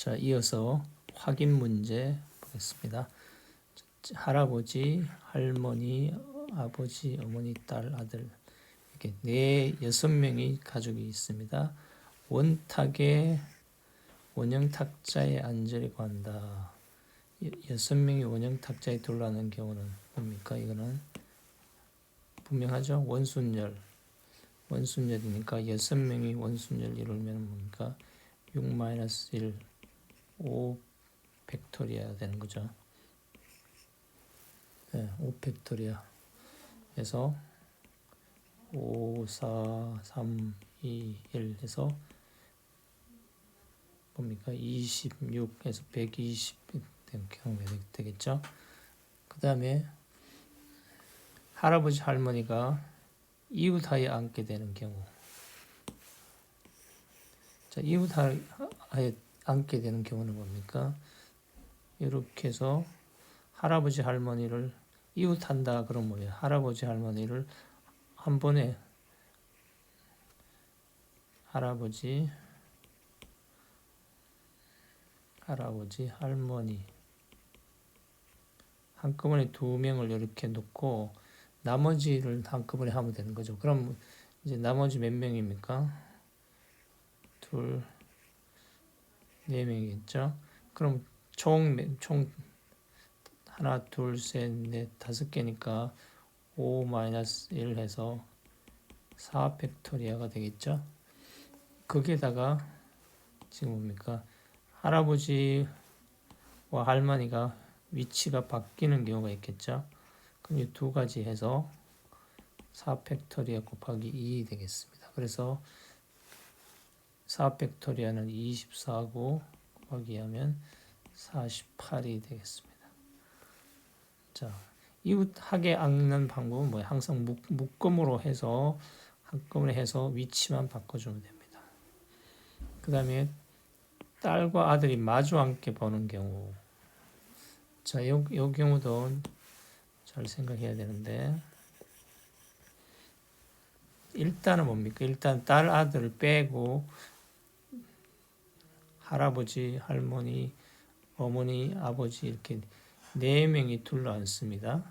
자, 이어서 확인 문제 보겠습니다. 할아버지, 할머니, 아버지, 어머니, 딸, 아들 이렇게 6명이 가족이 있습니다. 원탁의 원형 탁자에 앉으려고 한다. 6명이 원형 탁자에 둘러앉는 경우는 뭡니까? 이거는 분명하죠? 원순열이니까 6명이 원순열 이루면 뭡니까? 6-1 5 팩토리아 되는 거죠. 네, 5 팩토리아 해서 5, 4, 3, 2, 1 해서 뭡니까? 26에서 120 되는 경우가 되겠죠. 그 다음에 할아버지 할머니가 이웃하에 앉게 되는 경우. 자, 이웃하에 앉게 되는 경우는 뭡니까? 이렇게 해서 할아버지 할머니를 이웃한다 그러면 뭐예요? 할아버지 할머니를 한 번에 할아버지 할머니 한꺼번에 2명을 이렇게 놓고 나머지를 한꺼번에 하면 되는 거죠. 그럼 이제 나머지 몇 명입니까? 4명이겠죠. 그럼 총 하나, 둘, 셋, 넷, 5개니까 5-1 해서 4 팩토리아가 되겠죠. 거기에다가 지금 뭡니까? 할아버지와 할머니가 위치가 바뀌는 경우가 있겠죠. 그럼 이 2가지 해서 4 팩토리아 곱하기 2 되겠습니다. 그래서 4 팩토리아는 24고 곱하기 하면 48이 되겠습니다. 자, 이웃하게 앉는 방법은 뭐예요? 항상 묶음으로 해서 한꺼번에 해서 위치만 바꿔주면 됩니다. 그 다음에 딸과 아들이 마주 앉게 보는 경우. 자, 이 경우도 잘 생각해야 되는데 일단은 뭡니까? 일단 딸 아들을 빼고 할아버지, 할머니, 어머니, 아버지 이렇게 4명이 둘러앉습니다.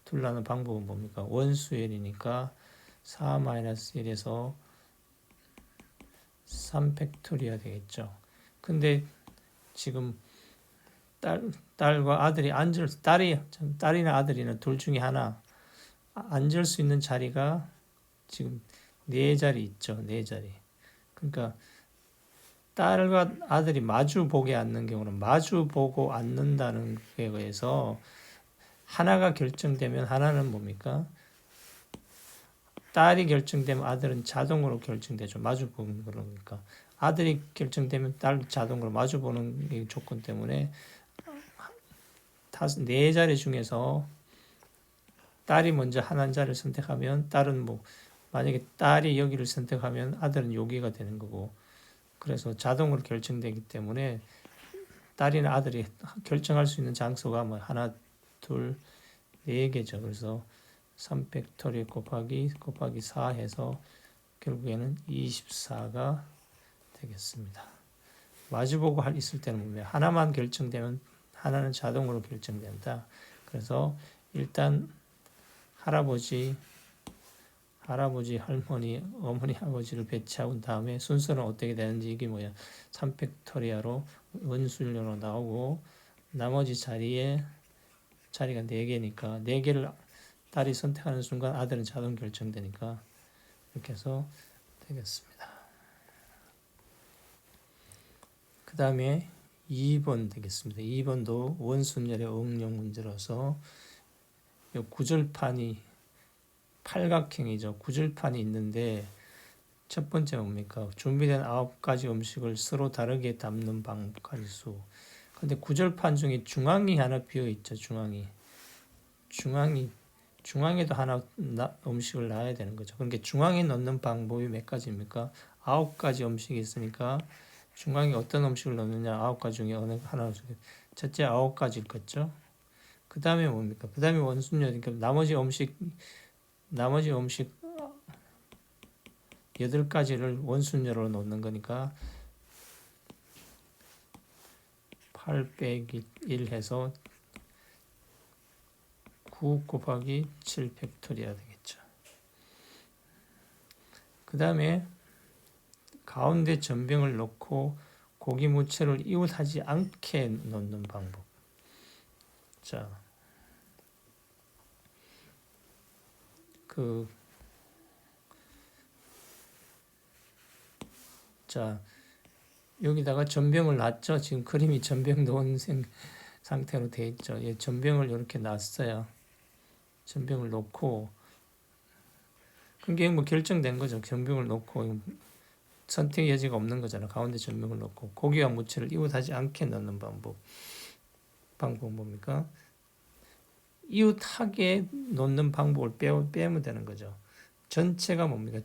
둘러앉는 방법은 뭡니까? 원수열이니까 4-1에서 3 팩토리아 되겠죠. 근데 지금 딸과 아들이 딸이나 아들이나 둘 중에 하나 앉을 수 있는 자리가 지금 4자리 있죠. 4자리. 그러니까 딸과 아들이 마주 보게 앉는 경우는 마주 보고 앉는다는 거에 의해서 하나가 결정되면 하나는 뭡니까? 딸이 결정되면 아들은 자동으로 결정되죠. 마주 보는 거니까. 아들이 결정되면 딸 자동으로 마주 보는 조건 때문에 4자리 중에서 딸이 먼저 한 자리를 선택하면 딸은 만약에 딸이 여기를 선택하면 아들은 여기가 되는 거고, 그래서 자동으로 결정되기 때문에 딸이나 아들이 결정할 수 있는 장소가 하나, 둘, 4개죠. 그래서 3 팩토리 곱하기 4 해서 결국에는 24가 되겠습니다. 마주보고 있을 때는 보면 하나만 결정되면 하나는 자동으로 결정된다. 그래서 일단 할아버지, 할머니, 어머니, 아버지를 배치한 다음에 순서는 어떻게 되는지 이게 3 팩토리아로 원순열로 나오고 나머지 자리가 4개니까 4개를 딸이 선택하는 순간 아들은 자동 결정되니까 이렇게 해서 되겠습니다. 그 다음에 2번 되겠습니다. 2번도 원순열의 응용 문제라서 구절판이 팔각형이죠. 구절판이 있는데 첫 번째 뭡니까? 준비된 9가지 음식을 서로 다르게 담는 방법까지. 근데 구절판 중에 중앙이 하나 비어 있죠. 중앙에도 하나 음식을 놔야 되는 거죠. 그러니까 중앙에 넣는 방법이 몇 가지입니까? 9가지 음식이 있으니까 중앙에 어떤 음식을 넣느냐? 9가지 중에 어느 하나. 첫째 9가지일 거죠. 그 다음에 뭡니까? 그 다음에 원순열. 그러니까 나머지 음식 8가지를 원순열로 넣는 거니까 8 빼기 1 해서 9 곱하기 7 팩토리아 되겠죠. 그 다음에 가운데 전병을 놓고 고기 무채를 이웃하지 않게 놓는 방법. 자, 여기다가 전병을 놨죠. 지금 그림이 전병 놓은 상태로 되어 있죠. 예, 전병을 이렇게 놨어요. 전병을 놓고, 그게 뭐 결정된 거죠. 전병을 놓고 선택 여지가 없는 거잖아. 가운데 전병을 놓고 고기와 무채를 이웃하지 않게 넣는 방법. 방법은 뭡니까? 이웃하게 놓는 방법을 빼면 되는 거죠. 전체가 뭡니까?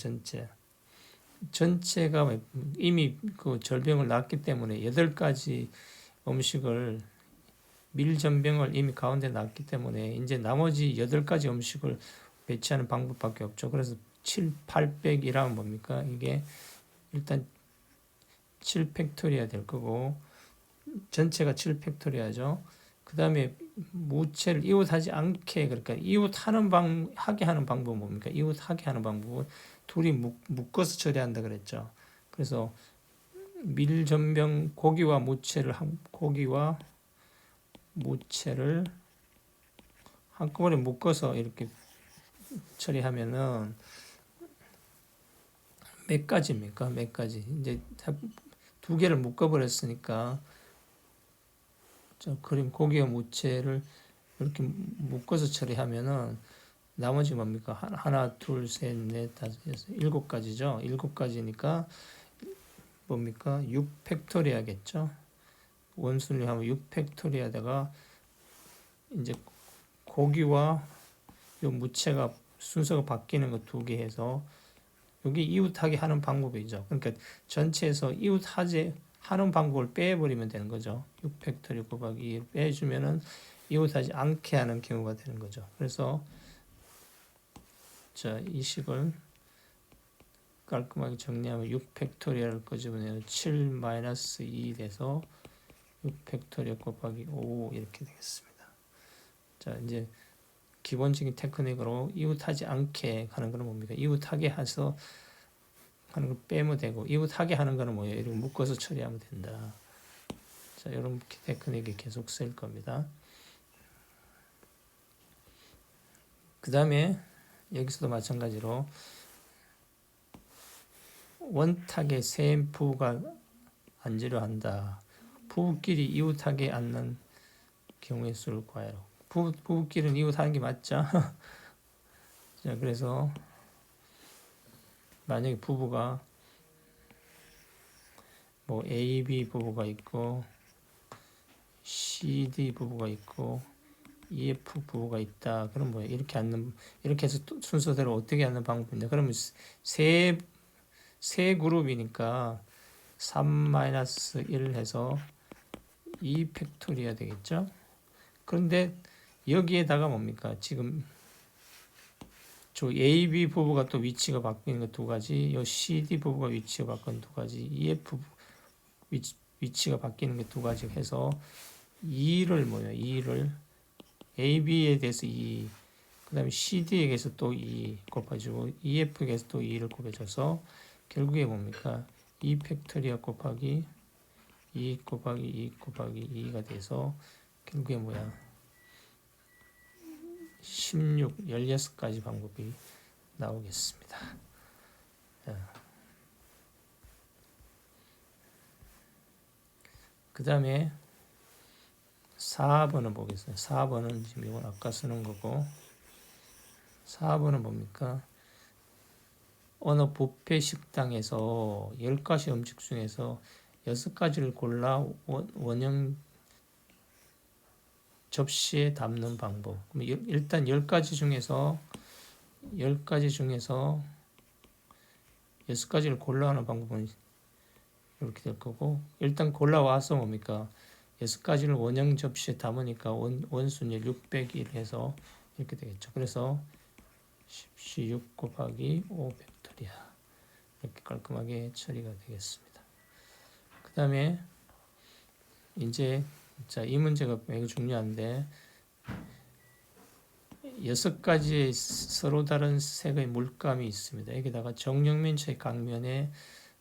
전체가 이미 그 절병을 놨기 때문에 8가지 음식을 밀전병을 이미 가운데 놨기 때문에 이제 나머지 8가지 음식을 배치하는 방법밖에 없죠. 그래서 7, 800이라면 뭡니까? 이게 일단 7팩토리아 될 거고 전체가 7팩토리아죠. 그 다음에 무채를 이웃하지 않게, 그러니까 하게 하는 방법은 뭡니까? 이웃하게 하는 방법은 둘이 묶어서 처리한다 그랬죠. 그래서 밀전병 고기와 무채를 한꺼번에 묶어서 이렇게 처리하면은 몇 가지입니까? 몇 가지. 이제 2개를 묶어버렸으니까 저 그림 고기와 무채를 이렇게 묶어서 처리하면은 나머지 뭡니까? 하나, 둘, 셋, 넷, 다섯, 여섯, 7가지죠. 7가지니까 뭡니까? 6팩토리아겠죠. 원순위 하면 6팩토리아다가 이제 고기와 요 무채가 순서가 바뀌는 거 2개 해서 여기 이웃하게 하는 방법이죠. 그러니까 전체에서 이웃하지 하는 방법을 빼버리면 되는 거죠. 6팩토리 곱하기 2 빼주면은 이웃하지 않게 하는 경우가 되는 거죠. 그래서 자, 이 식을 깔끔하게 정리하면 6팩토리아를 끄집어내면 7-2 돼서 6팩토리아 곱하기 5 이렇게 되겠습니다. 자, 이제 기본적인 테크닉으로 이웃하지 않게 하는 거는 뭡니까? 이웃하게 해서 하는 걸 빼면 되고, 이웃하게 하는 거는 뭐예요? 이렇게 묶어서 처리하면 된다. 자, 이런 테크닉이 계속 쓰일 겁니다. 그 다음에 여기서도 마찬가지로 원탁에 세 부부가 앉으려 한다. 부부끼리 이웃하게 앉는 경우의 수를 구하라. 부부끼리는 이웃하는 게 맞죠? 자, 그래서 만약에 부부가 뭐 A, B 부부가 있고 C, D 부부가 있고 EF 부부가 있다. 그럼 뭐야? 이렇게 해서 순서대로 어떻게 앉는 방법인데, 그러면 세 그룹이니까 3-1 해서 2 팩토리아 되겠죠? 그런데 여기에다가 뭡니까? 지금 저 A, B 부부가 또 위치가 바뀌는 거 2가지, 요 C, D 부부가 위치가 바뀌는 2가지, EF 위치가 바뀌는 게 2가지 해서 2를 A, B에 대해서 2, 그 다음에 C, D에 대해서 또 2 곱해주고 EF에 대해서 또 2를 곱해줘서 결국에 뭡니까? 2 팩토리아 곱하기 2 곱하기 2 곱하기 2가 돼서 결국에 뭐야? 16가지 방법이 나오겠습니다. 그 다음에 4번은 보겠습니다. 4번은 지금 이건 아까 쓰는 거고, 4번은 뭡니까? 어느 뷔페 식당에서 10가지 음식 중에서 6가지를 골라 원형 접시에 담는 방법. 일단 10가지 중에서 6가지를 골라 하는 방법은 이렇게 될 거고, 일단 골라와서 뭡니까? 6가지를 원형 접시에 담으니까 원순위 600일 해서 이렇게 되겠죠. 그래서 16 곱하기 5 팩토리아 이렇게 깔끔하게 처리가 되겠습니다. 그 다음에 이제 자, 이 문제가 매우 중요한데 6가지의 서로 다른 색의 물감이 있습니다. 여기다가 정육면체의 각면에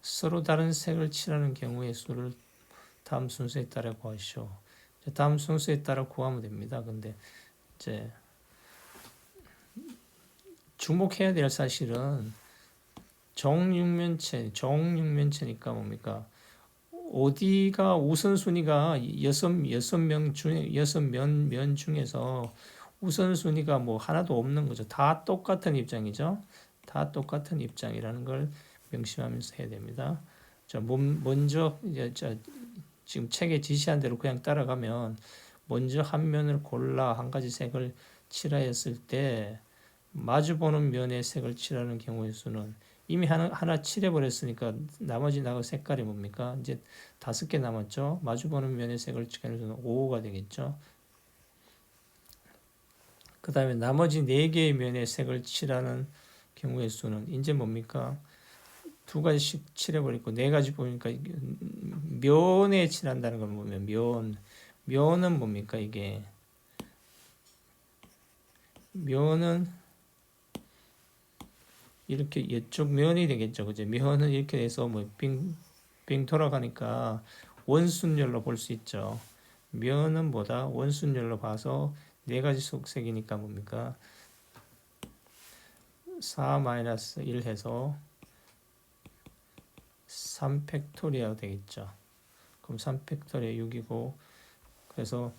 서로 다른 색을 칠하는 경우의 수를 다음 순서에 따라 구하시오. 다음 순서에 따라 구하면 됩니다. 근데 이제 주목해야 될 사실은 정육면체니까 뭡니까? 어디가 우선순위가 여섯 면 중에서 우선순위가 뭐 하나도 없는 거죠. 다 똑같은 입장이죠. 다 똑같은 입장이라는 걸 명심하면서 해야 됩니다. 자, 먼저 지금 책에 지시한 대로 그냥 따라가면 먼저 한 면을 골라 한 가지 색을 칠하였을 때 마주보는 면의 색을 칠하는 경우의 수는 이미 하나 칠해버렸으니까 나머지 나갈 색깔이 뭡니까? 이제 5개 남았죠. 마주보는 면의 색을 칠하는 수는 5가 되겠죠. 그 다음에 나머지 4개의 면의 색을 칠하는 경우의 수는 이제 뭡니까? 2가지씩 칠해버리고 4가지 보니까 면에 칠한다는 걸 보면 면은 뭡니까? 이게 면은 이렇게 이쪽 면이 되겠죠. 그죠? 면은 이렇게 돼서 뭐 빙 돌아가니까 원순열로 볼 수 있죠. 면은 뭐다? 원순열로 봐서 4가지 속색이니까 뭡니까? 4-1 해서 3팩토리아가 되겠죠. 그럼 3팩토리아 6이고 그래서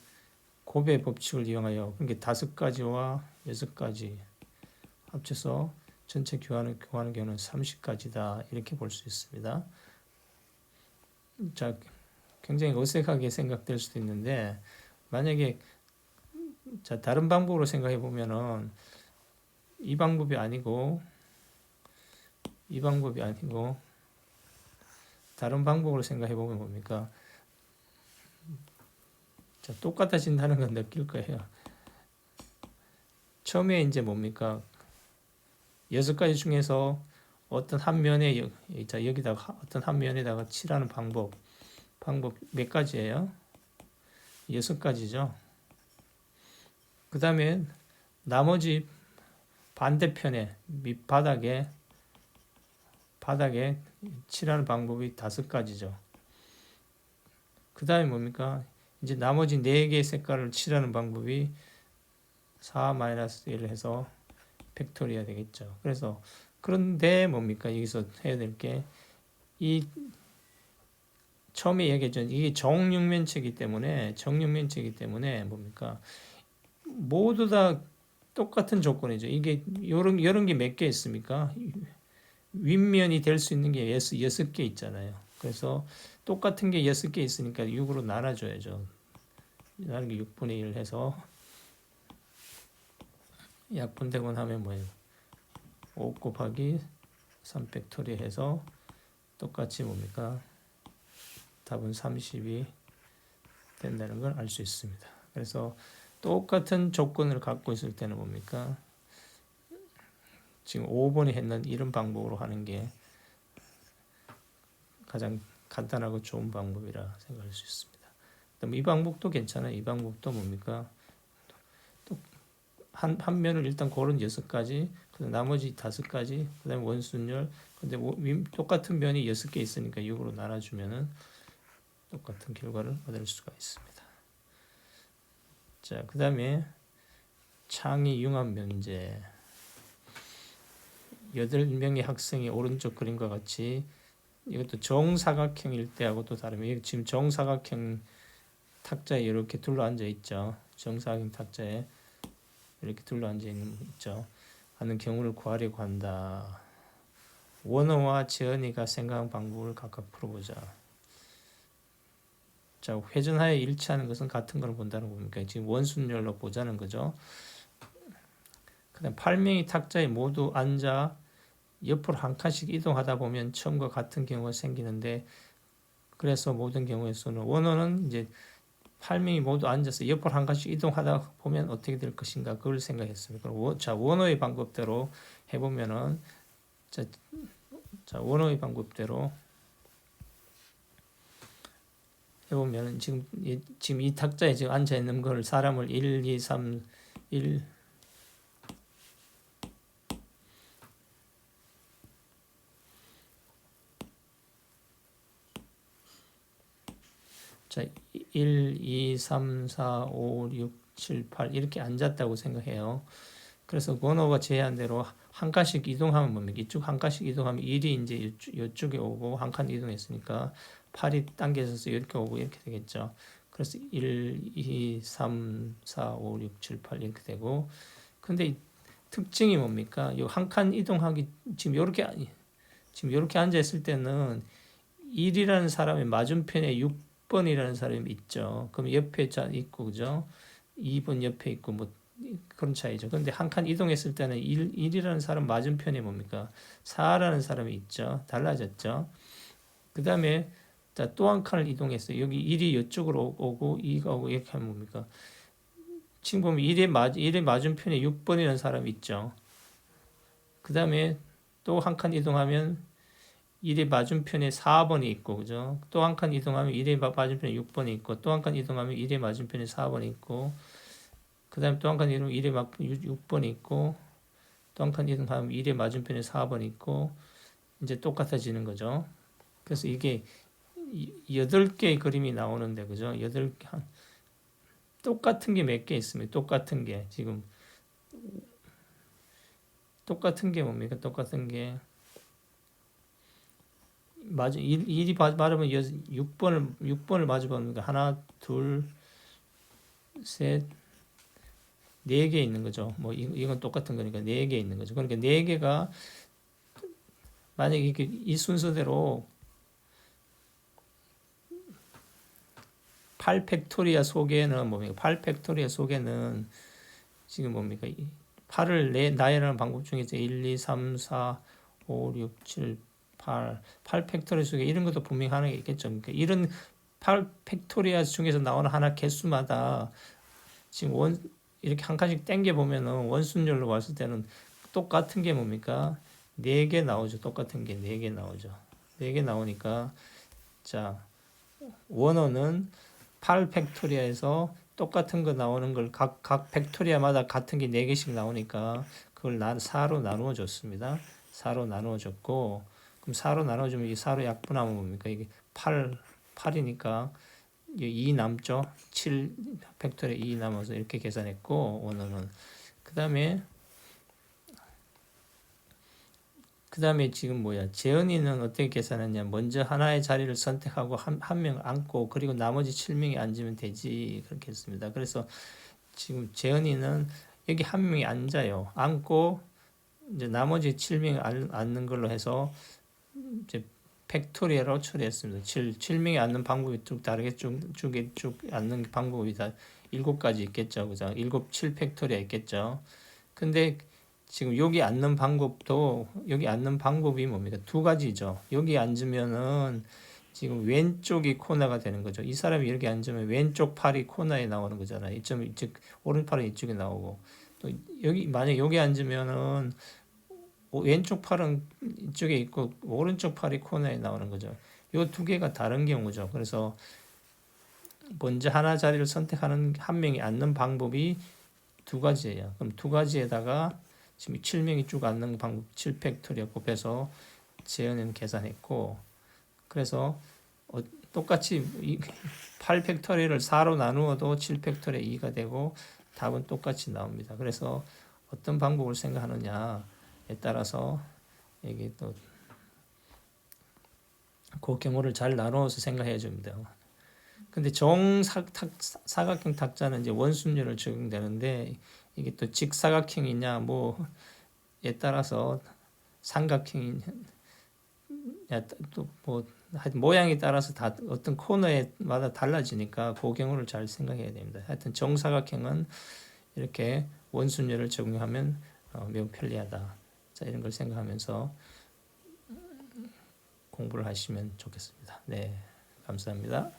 곱의 법칙을 이용하여 그러니까 5가지와 6가지 합쳐서 전체 교환하는 경우는 30가지다 이렇게 볼 수 있습니다. 자, 굉장히 어색하게 생각될 수도 있는데 만약에 자 다른 방법으로 생각해 보면은 이 방법이 아니고 다른 방법으로 생각해 보면 뭡니까? 자, 똑같아진다는 건 느낄 거예요. 처음에 이제 뭡니까? 6가지 중에서 어떤 한 면에 자 여기다가 어떤 한 면에다가 칠하는 방법 몇 가지예요? 6가지죠. 그 다음에 나머지 반대편에 밑바닥에 칠하는 방법이 5가지죠. 그 다음에 뭡니까? 이제 나머지 4개의 색깔을 칠하는 방법이 4-1 해서 팩토리아 되겠죠. 그래서 그런데 뭡니까? 여기서 해야 될 게 이 처음에 얘기했죠. 이게 정육면체이기 때문에 뭡니까? 모두 다 똑같은 조건이죠. 이게 이런 게 몇 개 있습니까? 윗면이 될 수 있는 게 6개 있잖아요. 그래서 똑같은 게 6개 있으니까 6으로 나눠줘야죠. 나누기 6분의 1 해서 약분되곤 하면 뭐예요? 5 곱하기 3팩토리 해서 똑같이 뭡니까? 답은 30이 된다는 걸 알 수 있습니다. 그래서 똑같은 조건을 갖고 있을 때는 뭡니까? 지금 5번에 했는 이런 방법으로 하는 게 가장 간단하고 좋은 방법이라 생각할 수 있습니다. 이 방법도 괜찮아요. 이 방법도 뭡니까? 또 한 면을 일단 고른 6가지, 그다음 나머지 5가지, 그다음에 원순열, 근데 똑같은 면이 6개 있으니까 6으로 나눠주면은 똑같은 결과를 얻을 수가 있습니다. 자, 그다음에 창의 융합 면제. 8명의 학생이 오른쪽 그림과 같이 이것도 정사각형일 때하고 또 다르면 지금 정사각형 탁자에 이렇게 둘러앉아 있죠. 정사각형 탁자에 이렇게 둘러앉아 있죠. 하는 경우를 구하려고 한다. 원어와 재현이가 생각한 방법을 각각 풀어보자. 자, 회전하여 일치하는 것은 같은 걸 본다는 겁니까? 지금 원순열로 보자는 거죠. 그다음 8명이 탁자에 모두 앉아 옆으로 한 칸씩 이동하다 보면 처음과 같은 경우가 생기는데 그래서 모든 경우의 수는 원어는 이제 8명이 모두 앉아서 옆으로 한 칸씩 이동하다 보면 어떻게 될 것인가 그걸 생각했습니다. 자, 원어의 방법대로 해보면은 자 원어의 방법대로 해보면 지금 이 탁자에 지금 앉아 있는 걸 사람을 1, 2, 3, 1 자, 1, 2, 3, 4, 5, 6, 7, 8 이렇게 앉았다고 생각해요. 그래서 번호가 제한대로 한 칸씩 이동하면 뭡니까? 이쪽 한 칸씩 이동하면 1이 이제 이쪽에 오고 한 칸 이동했으니까 8이 당겨져서 이렇게 오고 이렇게 되겠죠. 그래서 1, 2, 3, 4, 5, 6, 7, 8 이렇게 되고 근데 특징이 뭡니까? 이 한 칸 이동하기 지금 이렇게 앉아 있을 때는 1이라는 사람의 맞은편에 6번이라는 사람이 있죠. 그럼 옆에 있고 그죠? 2번 옆에 있고 뭐 그런 차이죠. 그런데 한 칸 이동했을 때는 1이라는 사람 맞은편에 뭡니까? 4라는 사람이 있죠. 달라졌죠. 그 다음에 또 한 칸을 이동했어요. 여기 1이 이쪽으로 오고 2가 오고 이렇게 하면 뭡니까? 지금 보면 1의 맞은편에 6번이라는 사람이 있죠. 그 다음에 또 한 칸 이동하면 1의 맞은편에 4번이 있고, 그죠? 또 한 칸 이동하면 1의 맞은편에 6번이 있고, 또 한 칸 이동하면 1의 맞은편에 4번이 있고, 그 다음에 또 한 칸 이동하면 1의 6번이 있고, 또 한 칸 이동하면 1의 맞은편에 4번이 있고, 이제 똑같아지는 거죠. 그래서 이게 8개의 그림이 나오는데, 그죠? 8개, 똑같은 게 몇 개 있습니다. 똑같은 게. 지금, 똑같은 게 뭡니까? 똑같은 게. 맞아. 1이 맞으면 6번을 맞아보니까 하나, 둘, 셋, 네 개 있는 거죠. 뭐 이건 똑같은 거니까 네 개 있는 거죠. 그러니까 네 개가 만약에 이 순서대로 8팩토리아 속에는 뭡니까? 8팩토리아 속에는 지금 뭡니까? 8을 나열하는 방법 중에서 1, 2, 3, 4, 5, 6, 7, 8, 8팩토리아 속에 이런 것도 분명히 하나 있겠죠. 그러니까 이런 8팩토리아 중에서 나오는 하나 개수마다 지금 이렇게 한 칸씩 땡겨 보면은 원순열로 왔을 때는 똑같은 게 뭡니까? 4개 나오죠. 똑같은 게 4개 나오죠. 4개 나오니까 자, 원어는 8팩토리아에서 똑같은 거 나오는 걸 각 팩토리아마다 같은 게 4개씩 나오니까 그걸 4로 나누어 줬습니다. 4로 나누어 줬고 그럼 4로 나누어 주면 이 4로 약분하면 뭡니까? 이게 8이니까 2 남죠. 7 팩토리아 2 남아서 이렇게 계산했고 원어는 그 다음에 지금 재현이는 어떻게 계산했냐? 먼저 하나의 자리를 선택하고 한 명 앉고 그리고 나머지 7명이 앉으면 되지 그렇게 했습니다. 그래서 지금 재현이는 여기 한 명이 앉아요. 앉고 이제 나머지 7명이 앉는 걸로 해서 이제 팩토리얼로 처리했습니다. 7명이 앉는 방법이 쭉 다르게 쭉 앉는 방법이 다 7가지 있겠죠. 그죠? 7 팩토리아 있겠죠. 근데 지금 여기 앉는 방법이 뭡니까? 2가지죠. 여기 앉으면은 지금 왼쪽이 코너가 되는 거죠. 이 사람이 이렇게 앉으면 왼쪽 팔이 코너에 나오는 거잖아요. 즉 오른팔은 이쪽에 나오고 또 만약 여기 앉으면은 왼쪽 팔은 이쪽에 있고 오른쪽 팔이 코너에 나오는 거죠. 이 2개가 다른 경우죠. 그래서 먼저 하나 자리를 선택하는 한 명이 앉는 방법이 2가지예요. 그럼 2가지에다가 지금 7명이 쭉 앉는 방법 7팩토리아 곱해서 재현은 계산했고 그래서 똑같이 8팩토리를 4로 나누어도 7팩토리아 2가 되고 답은 똑같이 나옵니다. 그래서 어떤 방법을 생각하느냐에 따라서 이게 또 그 경우를 잘 나누어서 생각해 줍니다. 근데 정사각형 탁자는 이제 원순열을 적용되는데 이게 또 직사각형이냐 뭐에 따라서 삼각형이냐 또 뭐 모양에 따라서 다 어떤 코너에마다 달라지니까 그 경우를 잘 생각해야 됩니다. 하여튼 정사각형은 이렇게 원순열을 적용하면 매우 편리하다. 자, 이런 걸 생각하면서 공부를 하시면 좋겠습니다. 네, 감사합니다.